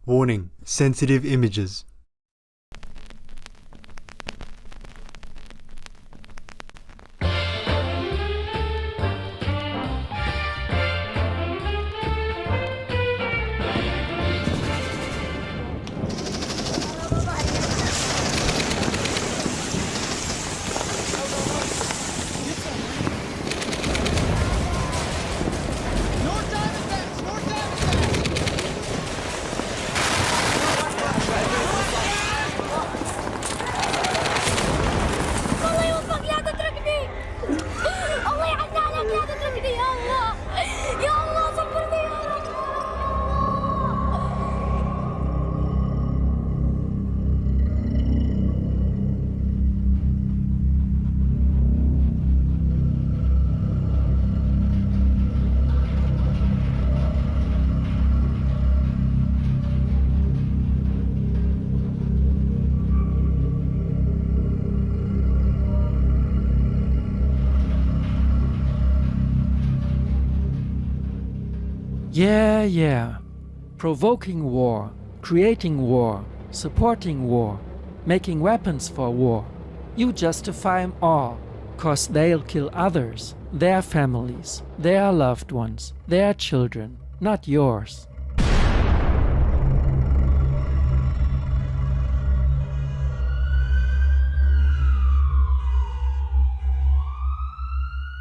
Warning: sensitive images. Yeah. Provoking war, creating war, supporting war, making weapons for war. You justify them all, 'cause they'll kill others, their families, their loved ones, their children, not yours.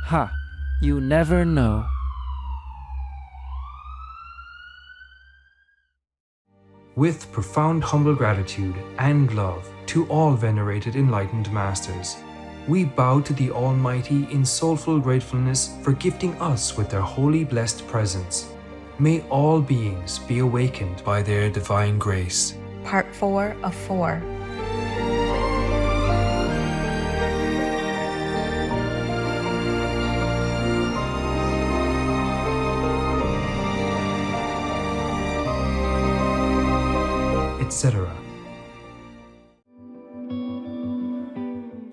Ha, you never know. With profound humble gratitude and love to all venerated enlightened masters, we bow to the Almighty in soulful gratefulness for gifting us with their holy blessed presence. May all beings be awakened by their divine grace. Part 4 of 4. Etc.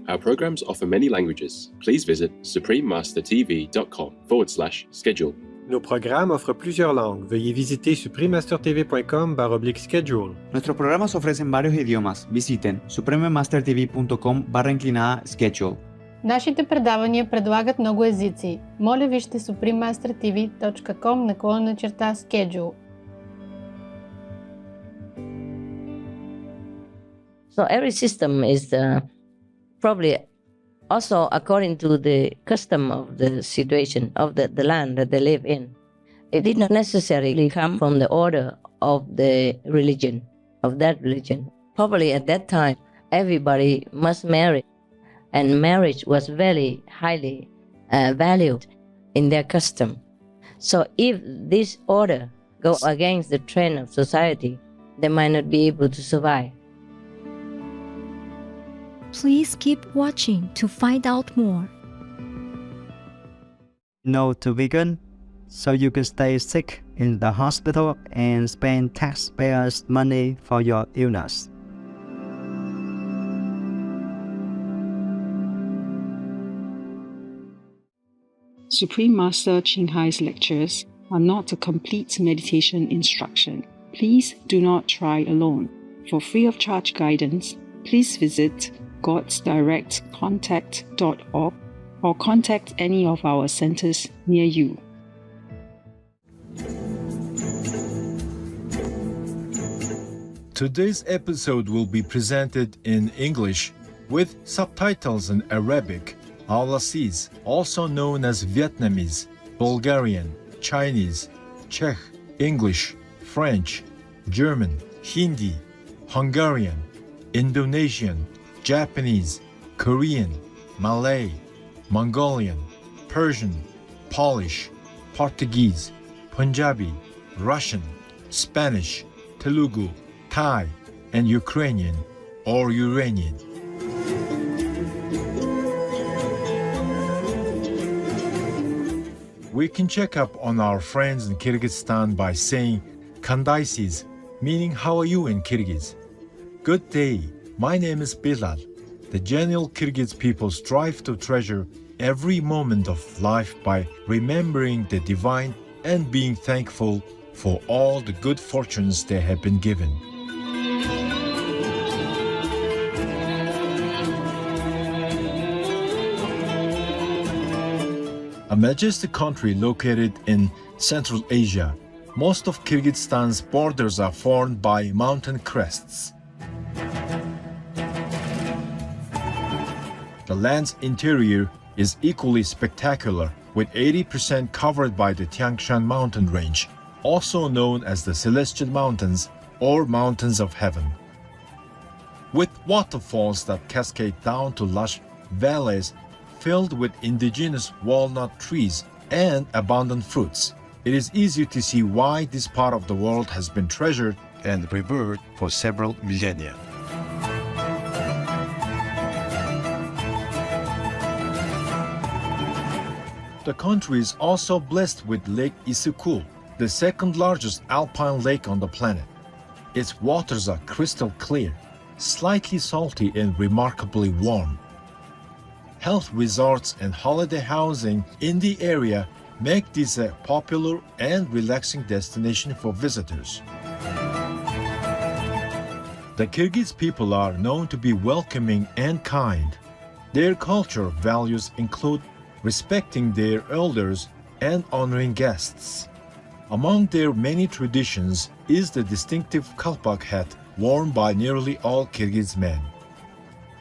Our programs offer many languages. Please visit suprememastertv.com/schedule. Nos programmes offrent plusieurs langues. Veuillez visiter suprememastertv.com/schedule. Nuestros programas ofrecen varios idiomas. Visiten suprememastertv.com/schedule. Нашите предавания предлагат много езици. Моля вижте suprememastertv.com/schedule. So every system is probably also according to the custom of the situation of the land that they live in. It did not necessarily come from the order of the religion, of that religion. Probably at that time, everybody must marry, and marriage was very highly valued in their custom. So if this order goes against the trend of society, they might not be able to survive. Please keep watching to find out more. No to vegan, so you can stay sick in the hospital and spend taxpayers' money for your illness. Supreme Master Ching Hai's lectures are not a complete meditation instruction. Please do not try alone. For free of charge guidance, please visit godsdirectcontact.org or contact any of our centers near you. Today's episode will be presented in English with subtitles in Arabic, Aulacese, also known as Vietnamese, Bulgarian, Chinese, Czech, English, French, German, Hindi, Hungarian, Indonesian, Japanese, Korean, Malay, Mongolian, Persian, Polish, Portuguese, Punjabi, Russian, Spanish, Telugu, Thai, and Ukrainian or Uranian. We can check up on our friends in Kyrgyzstan by saying Kandaysiz, meaning how are you in Kyrgyz? Good day, my name is Bilal. The genial Kyrgyz people strive to treasure every moment of life by remembering the divine and being thankful for all the good fortunes they have been given. A majestic country located in Central Asia, most of Kyrgyzstan's borders are formed by mountain crests. The land's interior is equally spectacular, with 80% covered by the Tian Shan mountain range, also known as the Celestial Mountains or Mountains of Heaven. With waterfalls that cascade down to lush valleys filled with indigenous walnut trees and abundant fruits, it is easy to see why this part of the world has been treasured and revered for several millennia. The country is also blessed with Lake Issyk-Kul, the second largest alpine lake on the planet. Its waters are crystal clear, slightly salty and remarkably warm. Health resorts and holiday housing in the area make this a popular and relaxing destination for visitors. The Kyrgyz people are known to be welcoming and kind. Their culture values include respecting their elders and honoring guests. Among their many traditions is the distinctive kalpak hat worn by nearly all Kyrgyz men.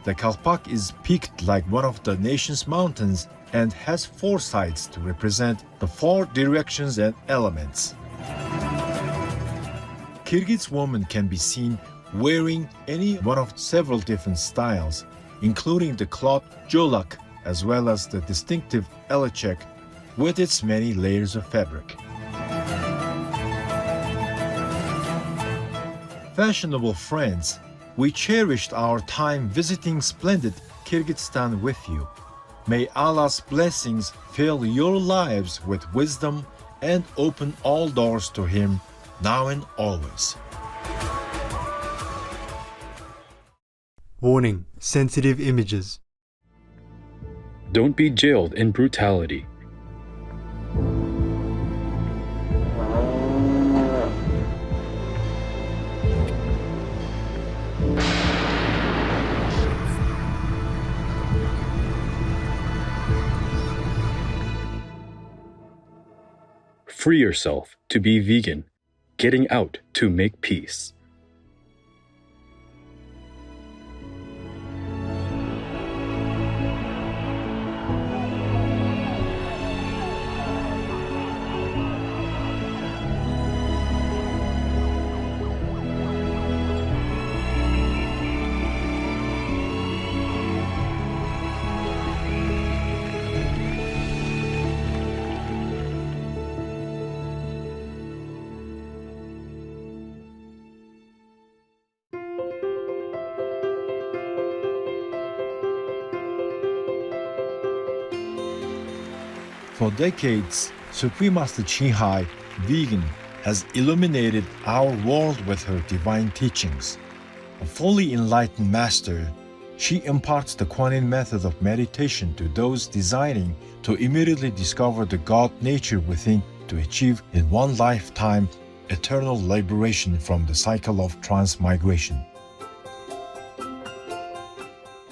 The kalpak is peaked like one of the nation's mountains and has 4 sides to represent the 4 directions and elements. Kyrgyz women can be seen wearing any one of several different styles, including the cloth jolak as well as the distinctive elechek with its many layers of fabric. Fashionable friends, we cherished our time visiting splendid Kyrgyzstan with you. May Allah's blessings fill your lives with wisdom and open all doors to Him now and always. Warning: sensitive images. Don't be jailed in brutality. Free yourself to be vegan, getting out to make peace. For decades, Supreme Master Chihai, vegan, has illuminated our world with her divine teachings. A fully enlightened master, she imparts the Kuan Yin method of meditation to those desiring to immediately discover the God nature within to achieve in one lifetime eternal liberation from the cycle of transmigration.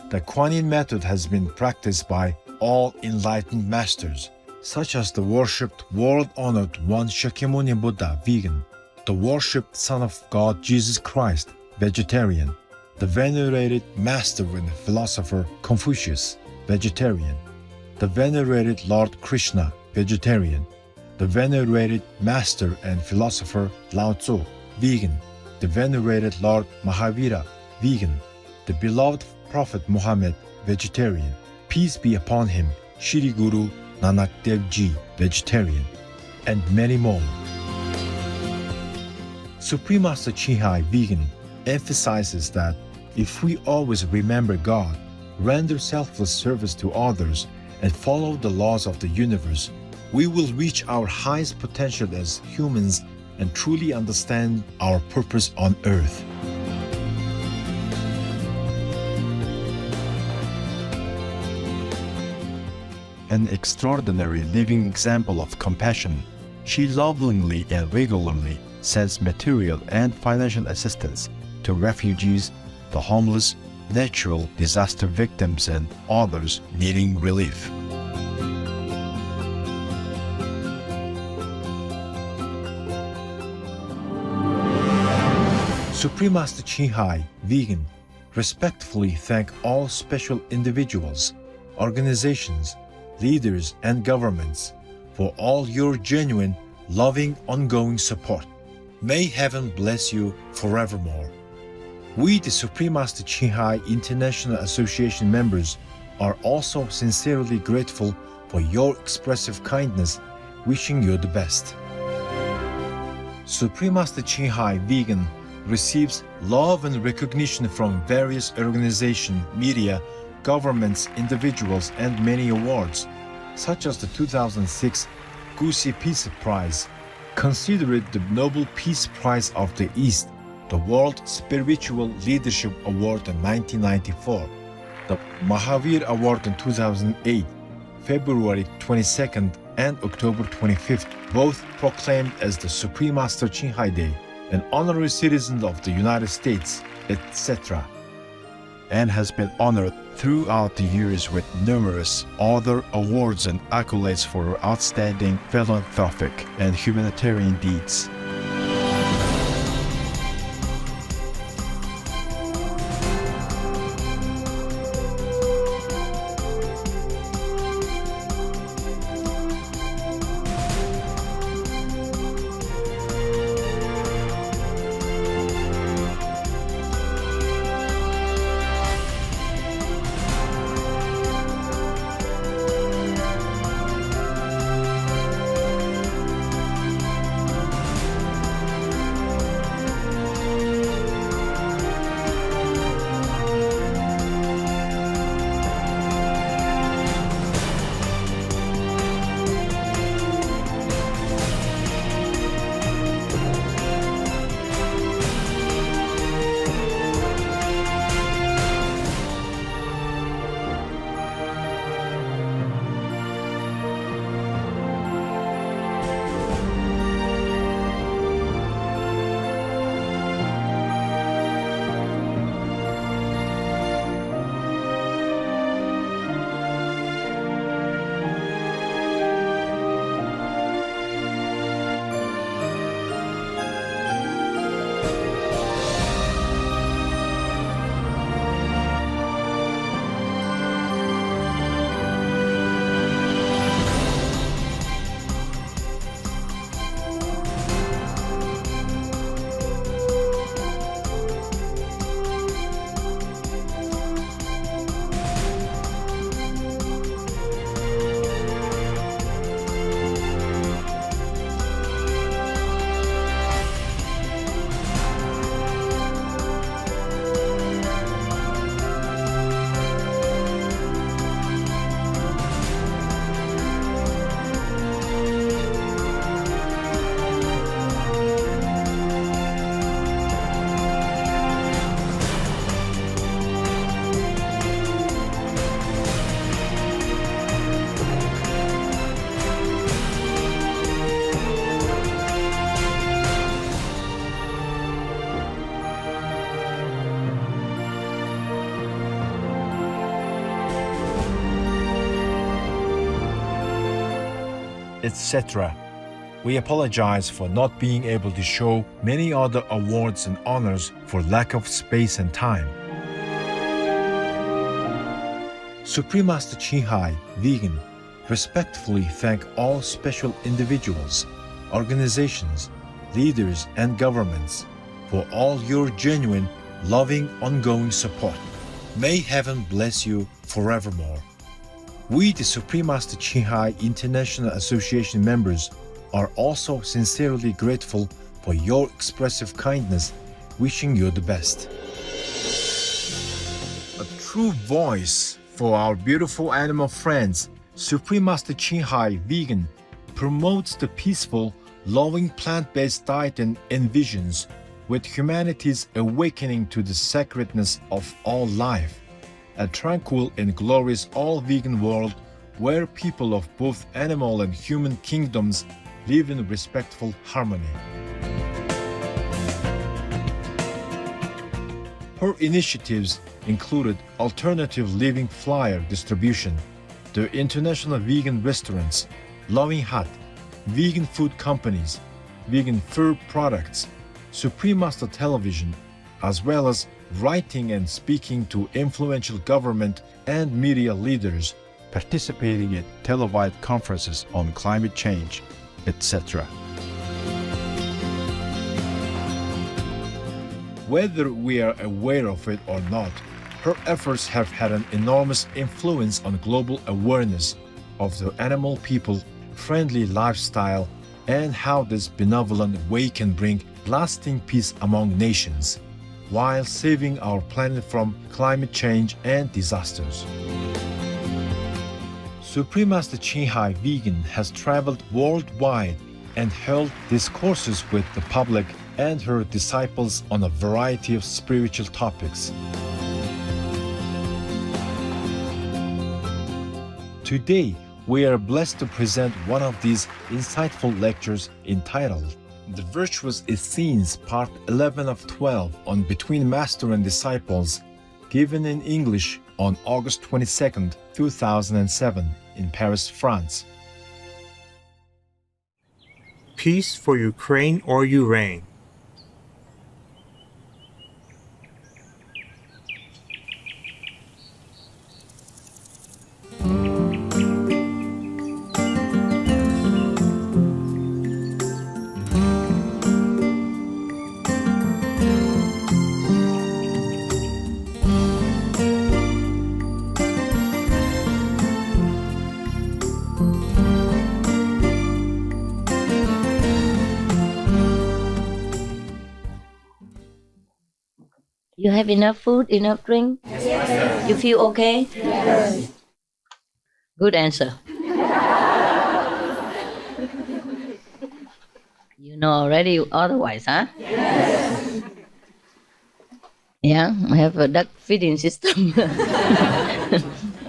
The Kuan Yin method has been practiced by all enlightened masters, such as the worshipped world-honored one Shakyamuni Buddha, vegan, the worshipped Son of God Jesus Christ, vegetarian, the venerated master and philosopher Confucius, vegetarian, the venerated Lord Krishna, vegetarian, the venerated master and philosopher Lao Tzu, vegan, the venerated Lord Mahavira, vegan, the beloved Prophet Muhammad, vegetarian, peace be upon him, Shri Guru Nanak Dev Ji, vegetarian, and many more. Supreme Master Chihai, vegan, emphasizes that if we always remember God, render selfless service to others, and follow the laws of the universe, we will reach our highest potential as humans and truly understand our purpose on earth. An extraordinary living example of compassion, She lovingly and regularly sends material and financial assistance to refugees, the homeless, natural disaster victims, and others needing relief. Supreme Master Chihai, vegan, respectfully thank all special individuals, organizations, leaders, and governments for all your genuine, loving, ongoing support. May heaven bless you forevermore. We, the Supreme Master Chihai International Association members, are also sincerely grateful for your expressive kindness, wishing you the best. Supreme Master Chihai, vegan, receives love and recognition from various organizations, media, governments, individuals, and many awards, such as the 2006 Gusi Peace Prize, considered the Nobel Peace Prize of the East, the World Spiritual Leadership Award in 1994, the Mahavir Award in 2008, February 22nd and October 25th, both proclaimed as the Supreme Master Chihai Day, an honorary citizen of the United States, etc., and has been honored throughout the years with numerous other awards and accolades for her outstanding philanthropic and humanitarian deeds. etc. We apologize for not being able to show many other awards and honors for lack of space and time. Supreme Master Chihai, vegan, respectfully thank all special individuals, organizations, leaders, and governments for all your genuine, loving, ongoing support. May heaven bless you forevermore. We, the Supreme Master Chihai International Association members, are also sincerely grateful for your expressive kindness, wishing you the best. A true voice for our beautiful animal friends, Supreme Master Chihai Vegan promotes the peaceful, loving plant-based diet and envisions with humanity's awakening to the sacredness of all life, a tranquil and glorious all-vegan world where people of both animal and human kingdoms live in respectful harmony. Her initiatives included alternative living flyer distribution, the international vegan restaurants, Loving Hut, vegan food companies, vegan fur products, Supreme Master Television, as well as writing and speaking to influential government and media leaders, participating in televised conferences on climate change, etc. Whether we are aware of it or not, her efforts have had an enormous influence on global awareness of the animal people-friendly lifestyle and how this benevolent way can bring lasting peace among nations, while saving our planet from climate change and disasters. Supreme Master Ching-Hai Vegan has traveled worldwide and held discourses with the public and her disciples on a variety of spiritual topics. Today, we are blessed to present one of these insightful lectures entitled The Virtuous Essenes Part 11 of 12 on Between Master and Disciples, given in English on August 22, 2007 in Paris, France. Peace for Ukraine or you reign. You have enough food, enough drink? Yes. You feel okay? Yes. Good answer. You know already otherwise, huh? Yes. Yeah, I have a duck feeding system.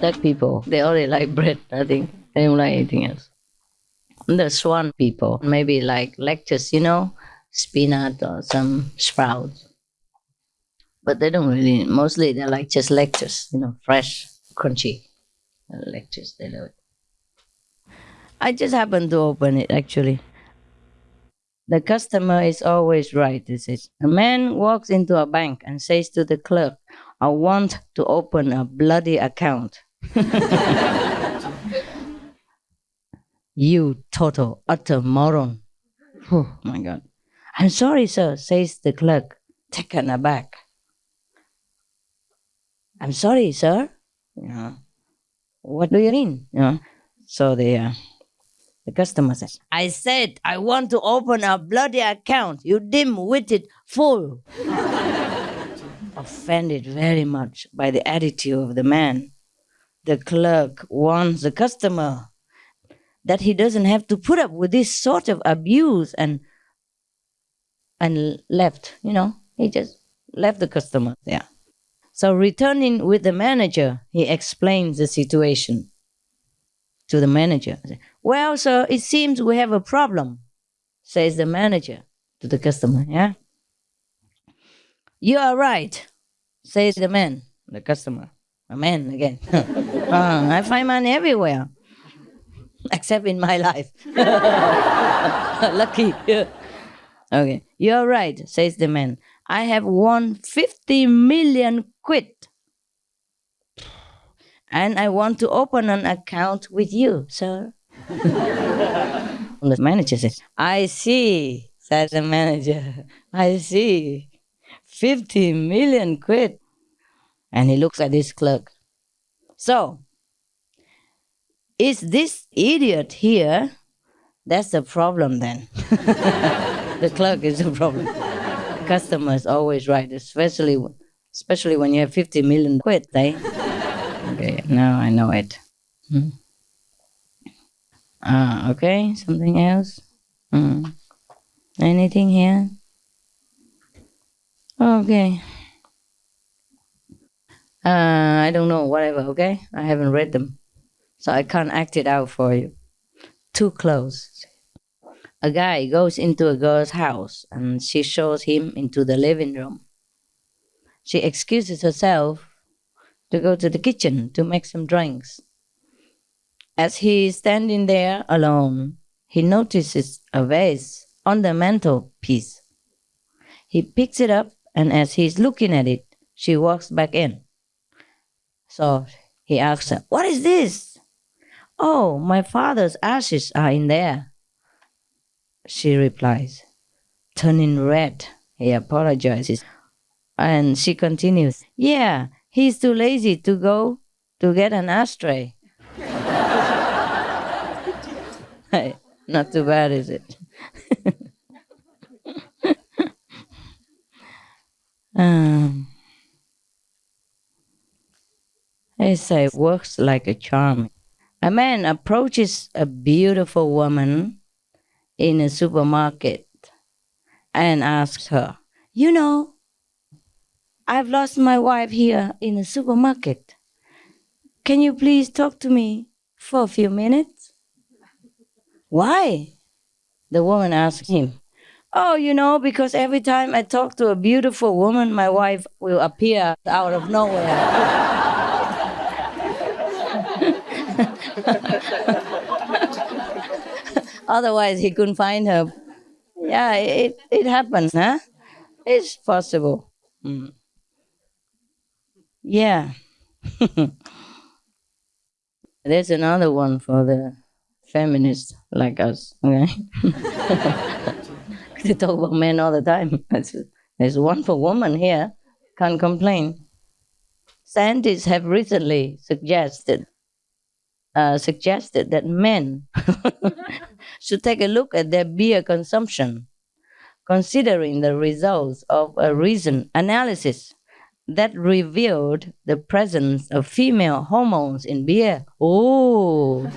Duck people, they only like bread, I think. They don't like anything else. The swan people, maybe like lettuce, spinach or some sprouts. But they don't really, mostly they like just lettuce, fresh, crunchy lettuce, they love it. I just happened to open it, actually. The customer is always right, it says. A man walks into a bank and says to the clerk, I want to open a bloody account. You total, utter moron. Oh, my God. I'm sorry, sir, says the clerk, taken aback. I'm sorry, sir. What do you mean? So the customer says, I said I want to open a bloody account, you dim-witted fool. Offended very much by the attitude of the man, the clerk warns the customer that he doesn't have to put up with this sort of abuse and left, he just left the customer there. So returning with the manager, he explains the situation to the manager. Well, sir, it seems we have a problem, says the manager to the customer, yeah? You are right, says the man, the customer. A man again. I find money everywhere, except in my life. Lucky. Okay, you're right, says the man. I have won 50 million quid. And I want to open an account with you, sir. The manager says, I see, says the manager. I see. 50 million quid. And he looks at his clerk. So, is this idiot here? That's the problem then. The clerk is the problem. Customer is always right, especially when you have 50 million quid, eh? Okay, now I know it. Okay, something else? Anything here? Okay. I don't know, whatever, okay? I haven't read them, so I can't act it out for you. Too close. A guy goes into a girl's house and she shows him into the living room. She excuses herself to go to the kitchen to make some drinks. As he is standing there alone, he notices a vase on the mantelpiece. He picks it up, and as he's looking at it, she walks back in. So he asks her, "What is this?" "Oh, my father's ashes are in there," she replies. Turning red, he apologizes. And she continues, "Yeah, he's too lazy to go to get an ashtray." Hey, not too bad, is it? They say works like a charm. A man approaches a beautiful woman in a supermarket and asks her, "You know, I've lost my wife here in a supermarket. Can you please talk to me for a few minutes?" "Why?" the woman asks him. "Oh, you know, because every time I talk to a beautiful woman, my wife will appear out of nowhere." Otherwise, he couldn't find her. Yeah, it happens, huh? It's possible. Yeah. There's another one for the feminists like us, okay? They talk about men all the time. There's one for women here. Can't complain. Scientists have recently suggested that men should take a look at their beer consumption, considering the results of a recent analysis that revealed the presence of female hormones in beer. Oh,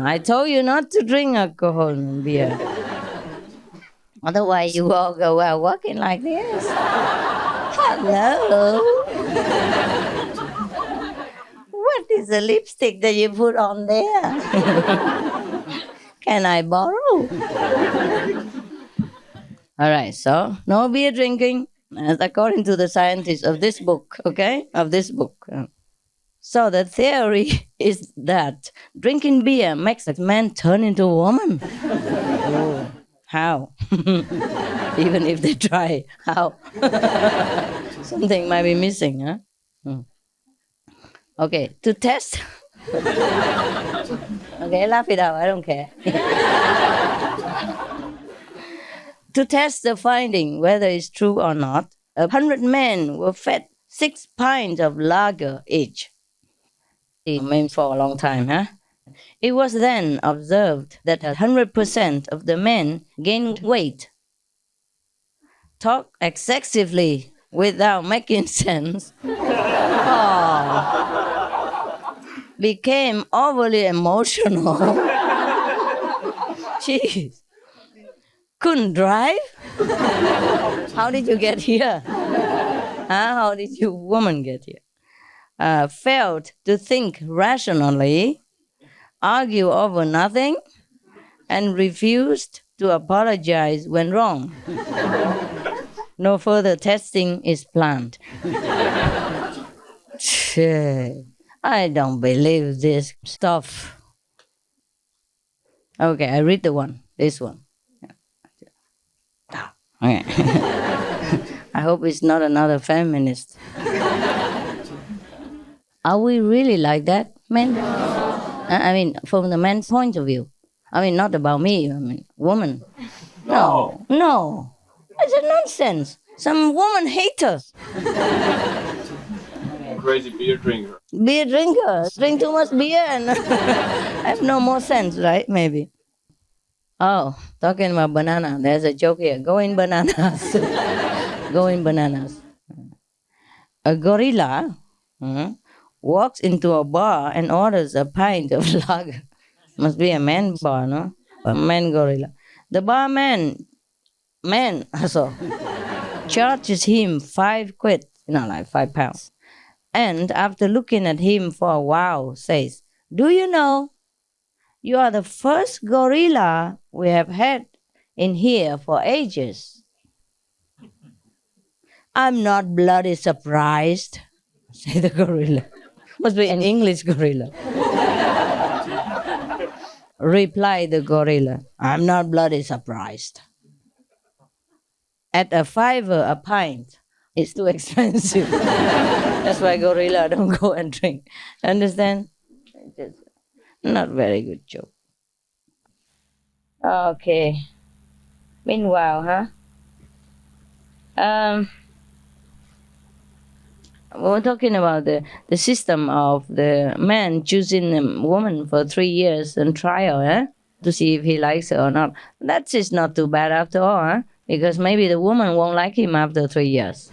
I told you not to drink alcohol in beer. Otherwise, you all go out walking like this. Hello. What is the lipstick that you put on there? Can I borrow? All right, so no beer drinking, according to the scientists of this book, okay? Of this book. So the theory is that drinking beer makes a man turn into a woman. Oh, how? Even if they try, how? Something might be missing, huh? Okay, to test. Okay, laugh it out, I don't care. To test the finding, whether it's true or not, 100 men were fed 6 pints of lager each. It meant for a long time, huh? It was then observed that 100% of the men gained weight, talked excessively without making sense, became overly emotional. Jeez. Couldn't drive? How did you get here? How did you woman get here? Failed to think rationally, argue over nothing, and refused to apologize when wrong. No further testing is planned. I don't believe this stuff. Okay, I read this one. Okay. I hope it's not another feminist. Are we really like that, men? I mean, from the man's point of view. I mean, not about me, I mean, woman. No. It's a nonsense. Some woman haters. Crazy beer drinker. Beer drinker. Drink too much beer and have no more sense, right? Maybe. Oh, talking about banana. There's a joke here. Going bananas. Going bananas. A gorilla walks into a bar and orders a pint of lager. Must be a man bar, no? A man gorilla. The barman, charges him 5 quid, like 5 pounds. And after looking at him for a while, says, "Do you know You are the first gorilla we have had in here for ages. I'm not bloody surprised, said the gorilla. Must be an English gorilla. Replied the gorilla, I'm not bloody surprised. At a $5 a pint, it's too expensive. That's why gorilla don't go and drink. Understand? Just not very good joke. Okay. Meanwhile, we're talking about the system of the man choosing a woman for 3 years and trial, to see if he likes her or not. That is not too bad after all, because maybe the woman won't like him after 3 years.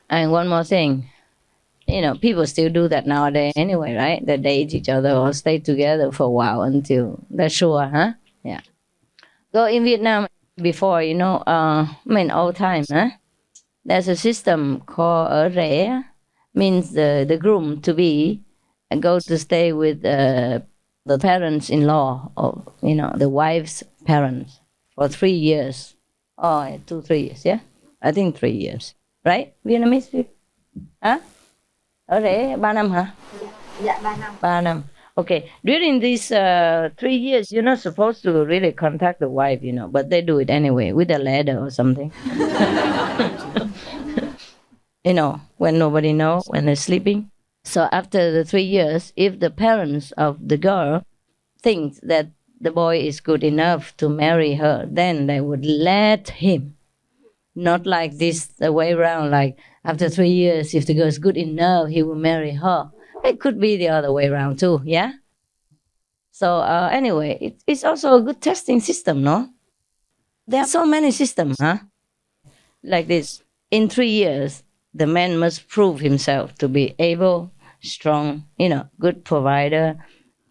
And one more thing, people still do that nowadays anyway, right? They date each other or stay together for a while until they're sure, Yeah. So in Vietnam, before, old time, there's a system called ở rể, means the groom to be go to stay with the parents-in-law of the wife's parents for 3 years. 3 years, yeah? I think 3 years. Right? Vietnamese people? Ở rể 3 năm hả? Dạ, 3 năm. 3 năm. Okay. During these 3 years, you're not supposed to really contact the wife, but they do it anyway with a letter or something. When nobody knows, when they're sleeping. So after the 3 years, if the parents of the girl think that the boy is good enough to marry her, then they would let him. Not like this, the way around, like after 3 years, if the girl is good enough, he will marry her. It could be the other way around too, yeah? So anyway, it's also a good testing system, no? There are so many systems, like this. In 3 years, the man must prove himself to be able, strong, good provider,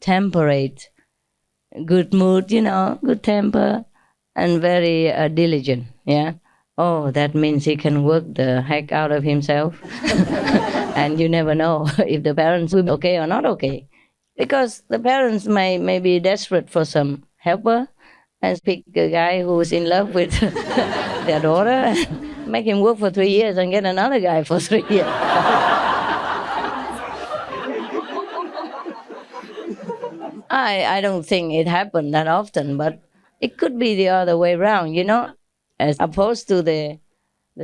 temperate, good mood, good temper, and very diligent, yeah? Oh, that means he can work the heck out of himself. And you never know if the parents will be okay or not okay. Because the parents may be desperate for some helper and pick a guy who's in love with their daughter and make him work for 3 years and get another guy for 3 years. I don't think it happened that often, but it could be the other way around, as opposed to the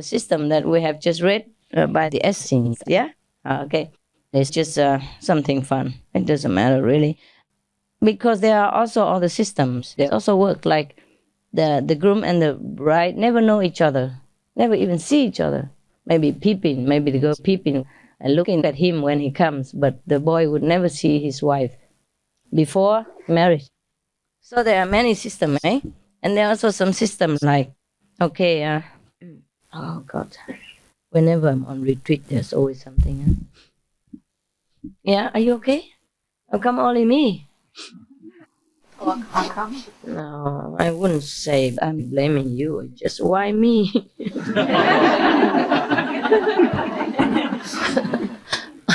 system that we have just read by the Essenes, yeah? Okay. It's just something fun. It doesn't matter, really. Because there are also other systems. They also work like the groom and the bride never know each other, never even see each other. Maybe peeping, maybe the girl peeping and looking at him when he comes, but the boy would never see his wife before marriage. So there are many systems, And there are also some systems like, okay, oh God, whenever I'm on retreat, there's always something. Yeah, are you okay? How come only me? How come? No, I wouldn't say I'm blaming you. Just why me?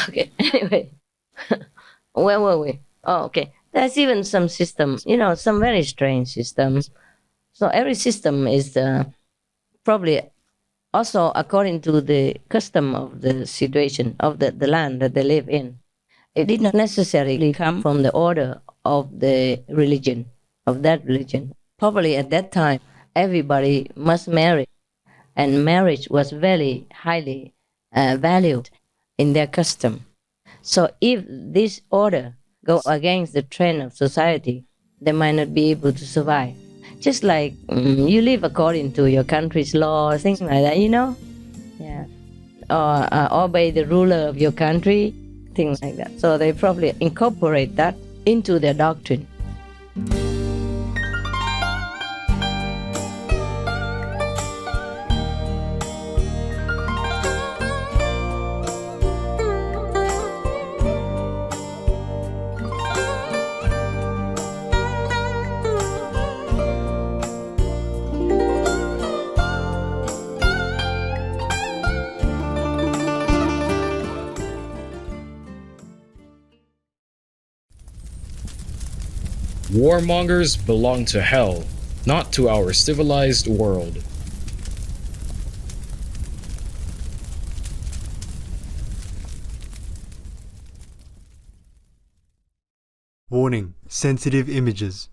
Okay, anyway. Where were we? Oh, okay. There's even some system, some very strange systems. So every system is probably also according to the custom of the situation of the land that they live in. It did not necessarily come from the order of the religion, of that religion. Probably at that time, everybody must marry, and marriage was very highly valued in their custom. So if this order go against the trend of society, they might not be able to survive. Just like you live according to your country's laws, things like that, Yeah. Or obey the ruler of your country, things like that. So they probably incorporate that into their doctrine. Warmongers belong to hell, not to our civilized world. Warning: sensitive images.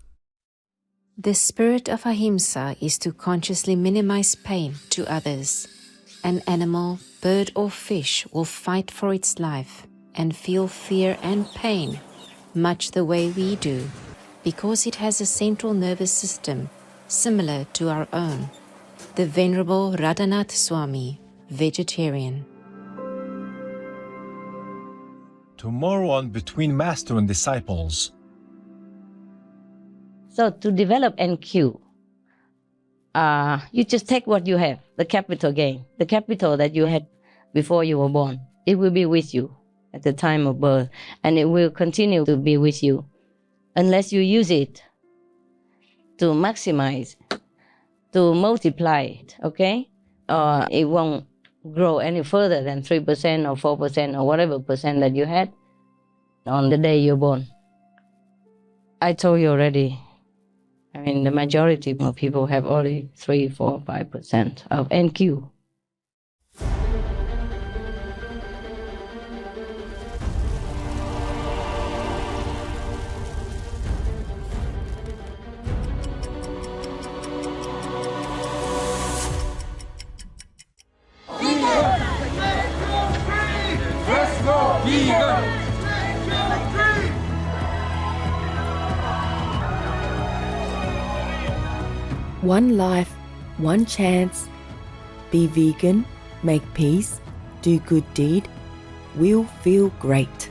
The spirit of ahimsa is to consciously minimize pain to others. An animal, bird or fish will fight for its life and feel fear and pain, much the way we do, because it has a central nervous system similar to our own. The Venerable Radhanath Swami, vegetarian. Tomorrow on Between Master and Disciples. So to develop NQ, you just take what you have, the capital gain, the capital that you had before you were born. It will be with you at the time of birth, and it will continue to be with you unless you use it to maximize, to multiply it, okay? It won't grow any further than 3% or 4% or whatever percent that you had on the day you're born. I told you already, I mean, the majority of people have only 3, 4, 5% of NQ. One life, one chance. Be vegan, make peace, do good deed. We'll feel great.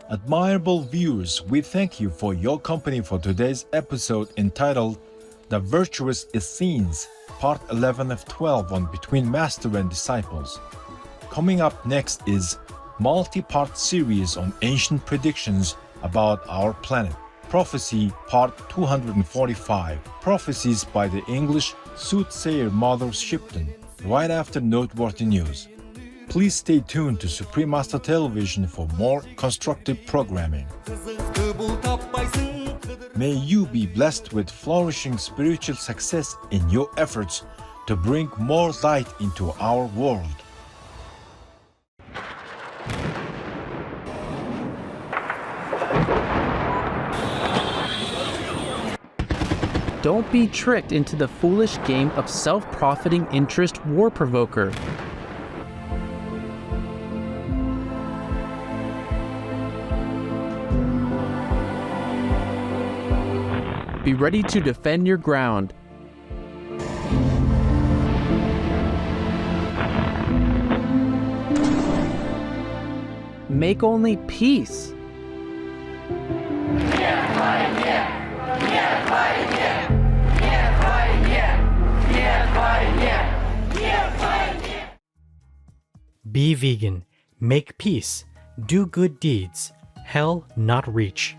Admirable viewers, we thank you for your company for today's episode entitled The Virtuous Essenes, Part 11 of 12 on Between Master and Disciples. Coming up next is multi-part series on ancient predictions about our planet. Prophecy Part 245, Prophecies by the English soothsayer Mother Shipton, right after noteworthy news. Please stay tuned to Supreme Master Television for more constructive programming. May you be blessed with flourishing spiritual success in your efforts to bring more light into our world. Don't be tricked into the foolish game of self-profiting interest war provoker. Be ready to defend your ground. Make only peace. Be vegan, make peace, do good deeds, hell not reach.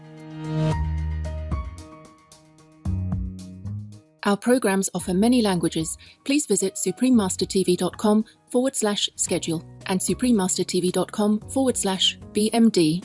Our programs offer many languages. Please visit suprememastertv.com/schedule and suprememastertv.com/BMD.